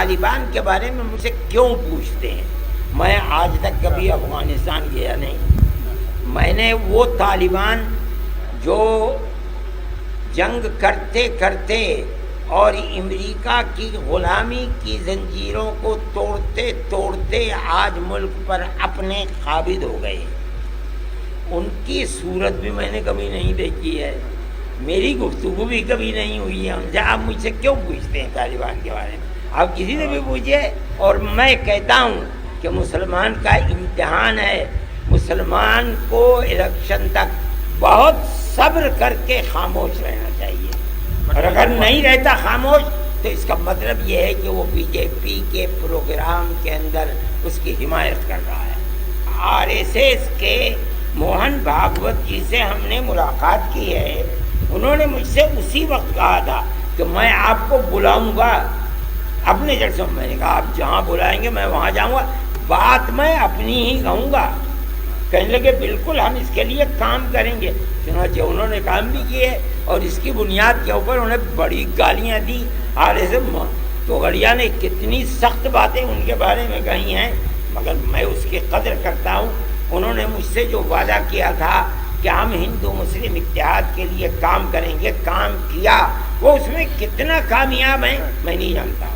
طالبان کے بارے میں مجھ سے کیوں پوچھتے ہیں؟ میں آج تک کبھی افغانستان گیا نہیں۔ میں نے وہ طالبان جو جنگ کرتے کرتے اور امریکہ کی غلامی کی زنجیروں کو توڑتے توڑتے آج ملک پر اپنے قابض ہو گئے، ان کی صورت بھی میں نے کبھی نہیں دیکھی ہے، میری گفتگو بھی کبھی نہیں ہوئی ہے ان سے۔ آپ مجھ سے کیوں پوچھتے ہیں طالبان کے بارے میں؟ آپ کسی سے بھی پوچھئے۔ اور میں کہتا ہوں کہ مسلمان کا امتحان ہے، مسلمان کو الیکشن تک بہت صبر کر کے خاموش رہنا چاہیے، اور اگر نہیں رہتا خاموش تو اس کا مطلب یہ ہے کہ وہ بی جے پی کے پروگرام کے اندر اس کی حمایت کر رہا ہے۔ آر ایس ایس کے موہن بھاگوت جی سے ہم نے ملاقات کی ہے، انہوں نے مجھ سے اسی وقت کہا تھا کہ میں آپ کو بلاؤں گا اپنے جلسوں میں۔ نے کہا آپ جہاں بلائیں گے میں وہاں جاؤں گا، بات میں اپنی ہی کہوں گا۔ کہنے لگے بالکل ہم اس کے لیے کام کریں گے، چنانچہ انہوں نے کام بھی کیے، اور اس کی بنیاد کے اوپر انہیں بڑی گالیاں دی۔ تو گڑیا نے کتنی سخت باتیں ان کے بارے میں کہی ہیں، مگر میں اس کی قدر کرتا ہوں۔ انہوں نے مجھ سے جو وعدہ کیا تھا کہ ہم ہندو مسلم اتحاد کے لیے کام کریں گے، کام کیا۔ وہ اس میں کتنا کامیاب ہیں میں نہیں جانتا۔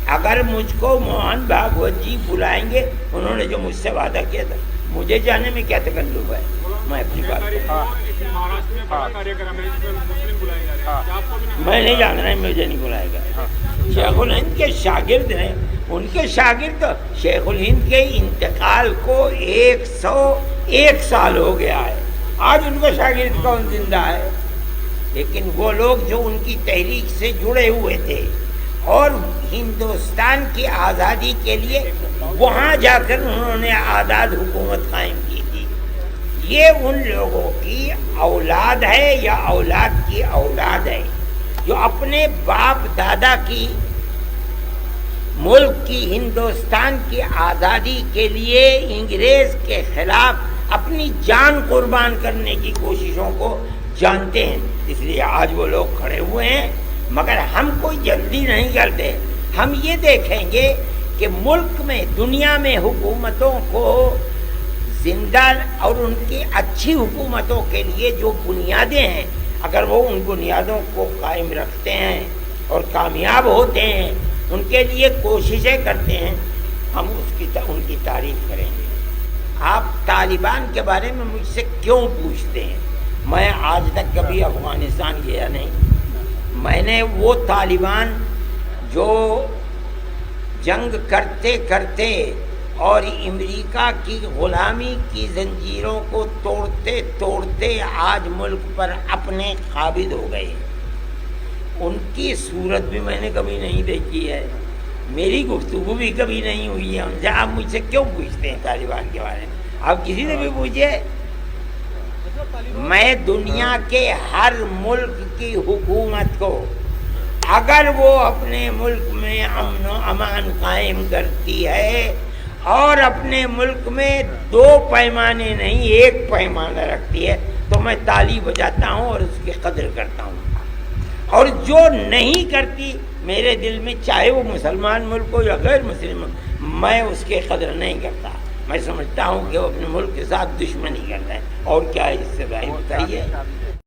اگر مجھ کو موہن بھاگوت جی بلائیں گے، انہوں نے جو مجھ سے وعدہ کیا تھا، مجھے جانے میں کیا تکلف ہے؟ میں اپنی بات میں نہیں جان رہا، مجھے نہیں بلائے گا۔ شیخ الہند کے شاگرد ہیں، ان کے شاگرد شیخ الہند کے انتقال کو 101 سال ہو گیا ہے، آج ان کا شاگرد کون زندہ ہے؟ لیکن وہ لوگ جو ان کی تحریک سے جڑے ہوئے تھے اور ہندوستان کی آزادی کے لیے وہاں جا کر انہوں نے آزاد حکومت قائم کی تھی، یہ ان لوگوں کی اولاد ہے یا اولاد کی اولاد ہے جو اپنے باپ دادا کی ملک کی ہندوستان کی آزادی کے لیے انگریز کے خلاف اپنی جان قربان کرنے کی کوششوں کو جانتے ہیں۔ اس لیے آج وہ لوگ کھڑے ہوئے ہیں، مگر ہم کوئی جلدی نہیں کرتے۔ ہم یہ دیکھیں گے کہ ملک میں دنیا میں حکومتوں کو زندہ اور ان کی اچھی حکومتوں کے لیے جو بنیادیں ہیں، اگر وہ ان بنیادوں کو قائم رکھتے ہیں اور کامیاب ہوتے ہیں، ان کے لیے کوششیں کرتے ہیں، ہم ان کی تعریف کریں گے۔ آپ طالبان کے بارے میں مجھ سے کیوں پوچھتے ہیں؟ میں آج تک کبھی افغانستان گیا نہیں۔ میں نے وہ طالبان جو جنگ کرتے کرتے اور امریکہ کی غلامی کی زنجیروں کو توڑتے توڑتے آج ملک پر اپنے قابض ہو گئے، ان کی صورت بھی میں نے کبھی نہیں دیکھی ہے، میری گفتگو بھی کبھی نہیں ہوئی ہے ان سے۔ آپ مجھ سے کیوں پوچھتے ہیں طالبان کے بارے میں؟ آپ کسی سے بھی پوچھئے۔ میں دنیا کے ہر ملک کی حکومت کو اگر وہ اپنے ملک میں امن و امان قائم کرتی ہے اور اپنے ملک میں 2 پیمانے نہیں 1 پیمانہ رکھتی ہے تو میں تالی بجاتا ہوں اور اس کی قدر کرتا ہوں، اور جو نہیں کرتی میرے دل میں، چاہے وہ مسلمان ملک ہو یا غیر مسلم ملک، میں اس کی قدر نہیں کرتا۔ میں سمجھتا ہوں کہ وہ اپنے ملک کے ساتھ دشمنی کرتا ہے، اور کیا ہے اس سے ظاہر بتائیے۔